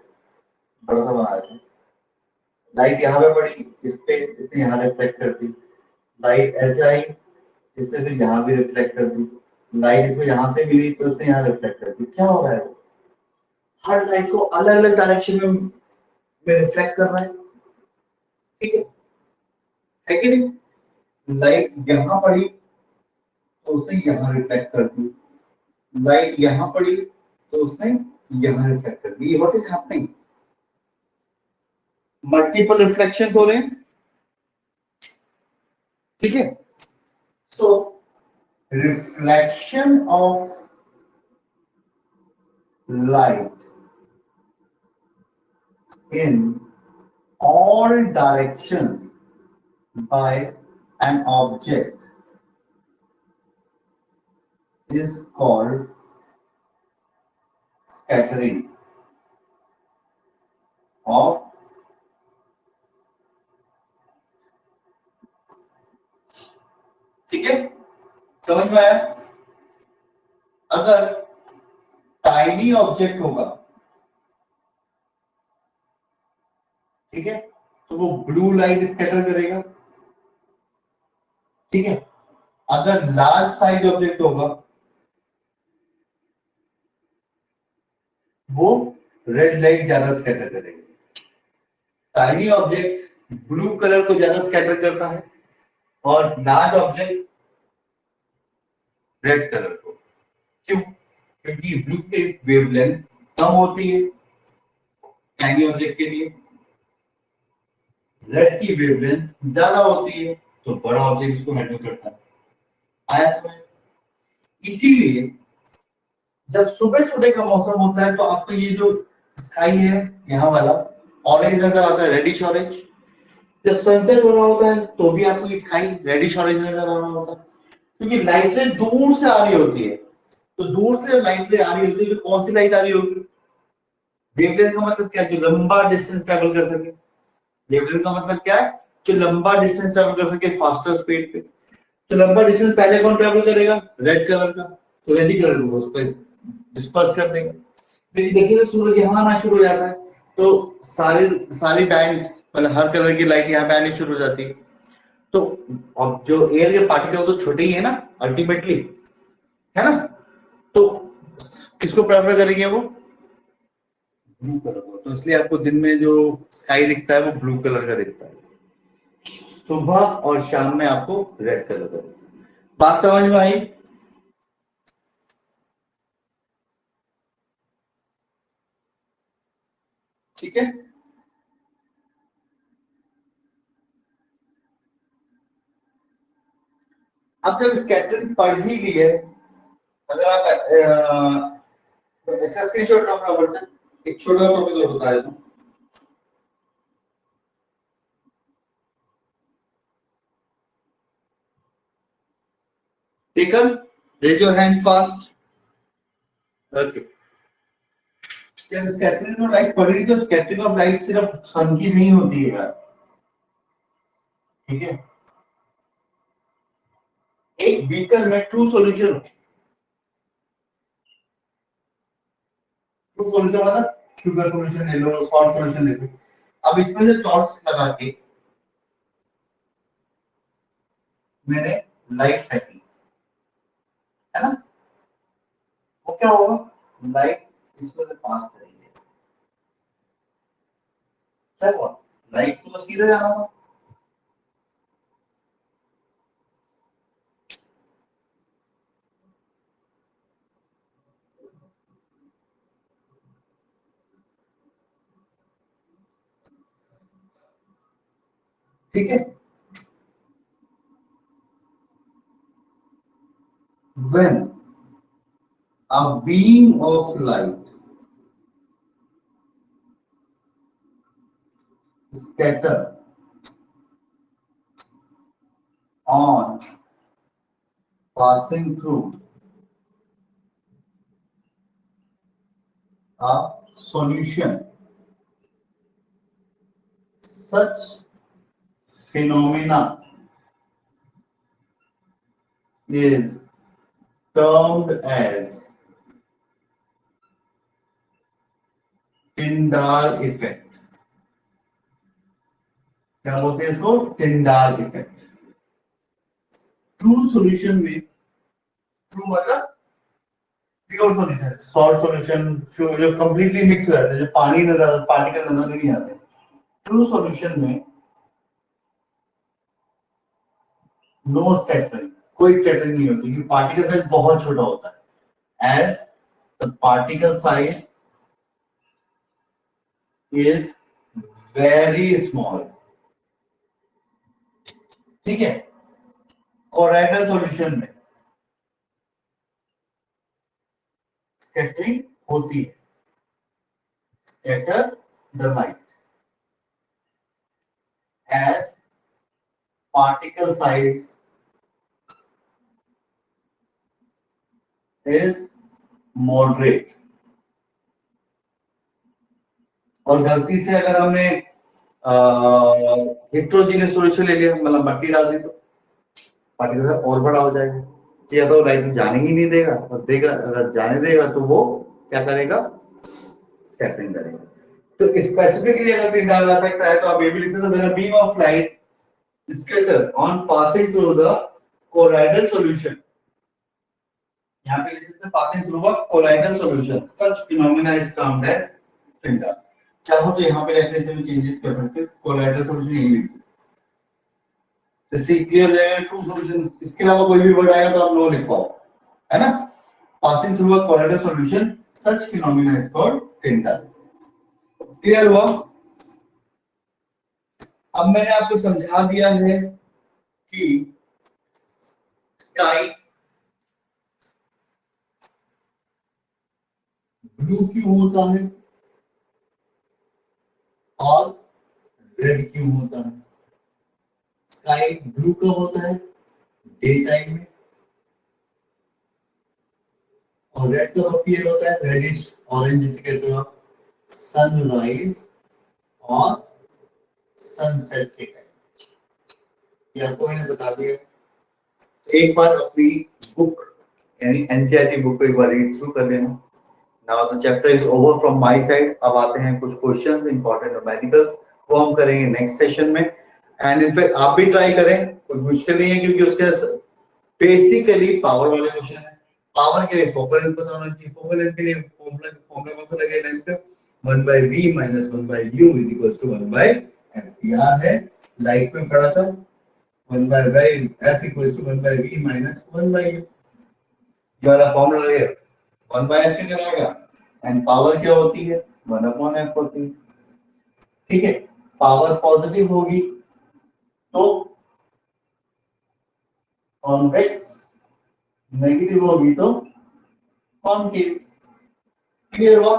बड़ा सा बनाया था, लाइट यहाँ पे पड़ी, इस पे इसने यहाँ रिफ्लेक्ट कर दी, लाइट ऐसे आई, इससे फिर यहाँ भी रिफ्लेक्ट कर दी, लाइट इसको यहाँ से मिली तो इसने यहाँ रिफ्लेक्ट कर दी। क्या हो रहा है, वो हर लाइट को अलग अलग डायरेक्शन में रिफ्लेक्ट कर रहा है, ठीक है कि नहीं? लाइट यहाँ पड़ी तो उसे यहाँ रिफ्लेक्ट कर दी, लाइट यहाँ पड़ी तो उसने यहाँ रिफ्लेक्ट कर दी। What is happening, multiple reflection हो रहे हैं, ठीक है। So reflection of light in all directions by an object is called scattering of, ठीक है, समझ में आया? अगर टाइनी ऑब्जेक्ट होगा, ठीक है, तो वो ब्लू लाइट स्कैटर करेगा, ठीक है। अगर लार्ज साइज ऑब्जेक्ट होगा वो रेड लाइट ज्यादा स्कैटर करेगा। टाइनी ऑब्जेक्ट ब्लू कलर को ज्यादा स्कैटर करता है और लार्ज ऑब्जेक्ट रेड कलर को। क्यों? क्योंकि ब्लू की वेवलेंथ कम होती है टाइनी ऑब्जेक्ट के लिए, रेड की वेवलेंथ ज्यादा होती है, तो बड़ा ऑब्जेक्ट इसको हैंडल करता है। आया समझ? इसीलिए जब सुबह सुबह का मौसम होता है तो आपको ये जो स्काई है यहाँ वाला ऑरेंज नजर आता है, रेडिश ऑरेंज। जब सनसेट हो रहा होता है तो भी आपको ये स्काई रेडिश ऑरेंज नजर आ रहा होता है, क्योंकि लाइट रे दूर से आ रही होती है। तो दूर से लाइट रे आ रही होती है तो कौन सी लाइट आ रही होगी, वेवलेंथ का मतलब क्या है, जो लंबा डिस्टेंस ट्रेवल कर सके। वेवलेंथ का मतलब क्या है, जो लंबा डिस्टेंस ट्रेवल कर सके फास्टर स्पीड पे। तो लंबा डिस्टेंस पहले कौन ट्रेवल करेगा, रेड कलर का, तो रेड ही कलर को उस पर डिस्पर्स कर देगा। फिर जैसे जैसे सूरज यहाँ आना शुरू हो जाता है तो सारी सारी बैंड्स मतलब हर कलर की लाइट यहाँ पे आनी शुरू हो जाती है। तो अब जो एयर के पार्टिकल तो छोटे ही है ना अल्टीमेटली, है ना, तो किसको प्रेफर करेंगे वो, ब्लू कलर को। तो इसलिए आपको दिन में जो स्काई दिखता है वो ब्लू कलर का दिखता है, सुबह और शाम में आपको रेड कलर का दिखता है। बात समझ में आई? ठीक है। अब जब स्कैटरिंग पढ़ ही ली है, अगर आप इसका स्क्रीनशॉट लो अपना बच्चा, एक छोटा टॉपिक और बताया था। Taken? Raise your hand fast. Okay, जब स्कैटरिंग ऑफ लाइट पढ़ रही तो स्कैटरिंग ऑफ लाइट सिर्फ सन की नहीं होती है यार, ठीक है। एक बीकर में ट्रू सॉल्यूशन, ट्रू सॉल्यूशन मतलब शुगर सॉल्यूशन ले लो, सॉल्ट सॉल्यूशन ले लो। अब इसमें से टॉर्च लगा के मैंने लाइट फेंकी, है ना, वो क्या होगा, लाइट इसमें से पास करेंगे, क्या हुआ, लाइट तो सीधे जाना था, ठीक है। When a beam of light scatter on passing through a solution, such phenomena is termed as Tyndall effect। क्या बोलते हैं इसको, टिंडाल इफेक्ट। ट्रू सॉल्यूशन में, ट्रू मतलब प्योर सॉल्यूशन, सॉल्ट सॉल्यूशन जो कंप्लीटली मिक्स हो जाते हैं, जो पानी नजर, पार्टिकल नजर नहीं आते, ट्रू सॉल्यूशन में नो स्कैटरिंग, कोई स्कैटरिंग नहीं होती, क्योंकि पार्टिकल साइज बहुत छोटा होता है। As the particle size is very small, ठीक है। कोराइडल सॉल्यूशन में स्कैटरिंग होती है, scatter the light as particle size is moderate. और गलती से अगर हमने हेट्रोजीनियस सॉल्यूशन ले लिया, मतलब मट्टी डाल दी, तो पार्टिकल साइज और बड़ा हो जाएगा, तो या तो लाइट जाने ही नहीं देगा, और देगा अगर जाने देगा तो वो क्या करेगा, स्कैटरिंग करेगा। तो स्पेसिफिकली अगर टिंडाल इफेक्ट आए तो आप ये भी लिख सकते हो, when a beam of light scatter on passing through the colloidal solution, यहाँ पे लिख सकते हैं passing through a colloidal solution, such phenomena is termed as Tyndall। चाहो तो यहाँ पे डेफिनेशन में चेंजेस कर सकते हो, colloidal solution यही लिखो, इससे क्लियर जाएगा ट्रू सॉल्यूशन। इसके अलावा कोई भी वर्ड आएगा तो आप नो लिख पाओ, है ना। passing through a colloidal solution, such phenomena is called Tyndall। Clear हुआ? अब मैंने आपको समझा दिया है कि स्काई ब्लू क्यों होता है और रेड क्यों होता है। स्काई ब्लू कब होता है, डे टाइम में, और रेड कब अपीयर होता है, रेडिश ऑरेंज जिसे कहते हो आप, सनराइज और सनसेट के टाइम। ये आपको मैंने बता दिया। एक बार अपनी बुक यानी एनसीईआरटी बुक को एक बार रीड थ्रू कर लेना। Now the chapter is over from my side. अब आते हैं कुछ क्वेश्चंस, इंपॉर्टेंट न्यूमेरिकल्स, वो हम करेंगे नेक्स्ट सेशन में। एंड इनफैक्ट आप भी ट्राई करें, कोई मुश्किल नहीं है, क्योंकि उसके बेसिकली पावर वाले क्वेश्चन है। पावर के लिए फोकल लेंथ पता होना चाहिए, फोकल लेंथ के लिए फॉर्मूला कौन सा लगेगा इसका, 1/v - 1/u = 1/f। याद है लाइट में पढ़ा था, 1/f = 1/v - 1/u। ये वाला फॉर्मूला लगेगा, 1/f निकल आएगा, एंड पावर क्या होती है, 1/f होती है, ठीक है। पावर पॉजिटिव होगी तो कॉन्वेक्स, नेगेटिव होगी तो कॉनकेव। क्लियर हुआ?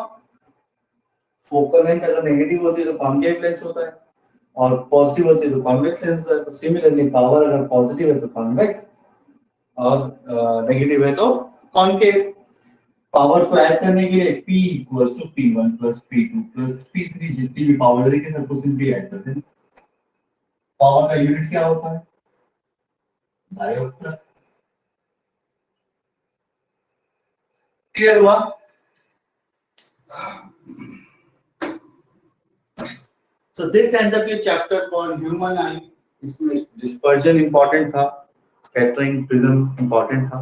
फोकल लेंथ अगर नेगेटिव होती है तो कॉनकेव लेंस होता है, और पॉजिटिव होती है तो कॉन्वेक्स लेंस होता है। तो सिमिलरली पावर अगर पॉजिटिव है तो कॉन्वेक्स, और नेगेटिव है तो कॉनकेव। पावर को ऐड करने के लिए P equals to P1 plus P2 plus P3 जितनी भी पावर है के सबको सिंपली ऐड कर दें। पावर का यूनिट क्या होता है? डायोप्टर। क्लियर हुआ? So this ends up your chapter on human eye. इसमें dispersion important था, scattering, prism important था,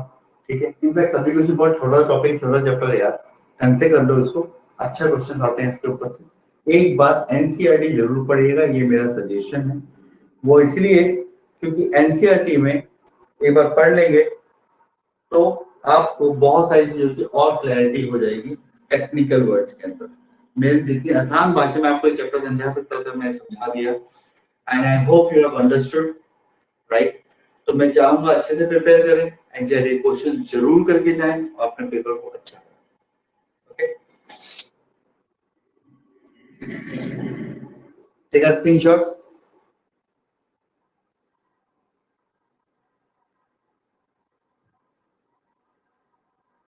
ठीक है। इनफैक्ट सभी कुछ बहुत छोटा टॉपिक, छोटा चैप्टर है यार, ढंग से कर लो इसको, अच्छा क्वेश्चन आते हैं इसके ऊपर से। एक बार एनसीईआरटी जरूर पढ़िएगा, ये मेरा सजेशन है। वो इसलिए क्योंकि एनसीईआरटी में एक बार पढ़ लेंगे तो आपको बहुत सारी चीजों की और क्लैरिटी हो जाएगी टेक्निकल वर्ड्स के अंदर। मेरी जितनी आसान भाषा में आपको चैप्टर समझा सकता था मैं समझा दिया, and I hope you have understood, right. तो मैं चाहूंगा अच्छे से प्रिपेयर करें, एनसीईआरटी क्वेश्चन जरूर करके जाएं और अपने पेपर को अच्छा करें। Okay, take a screenshot.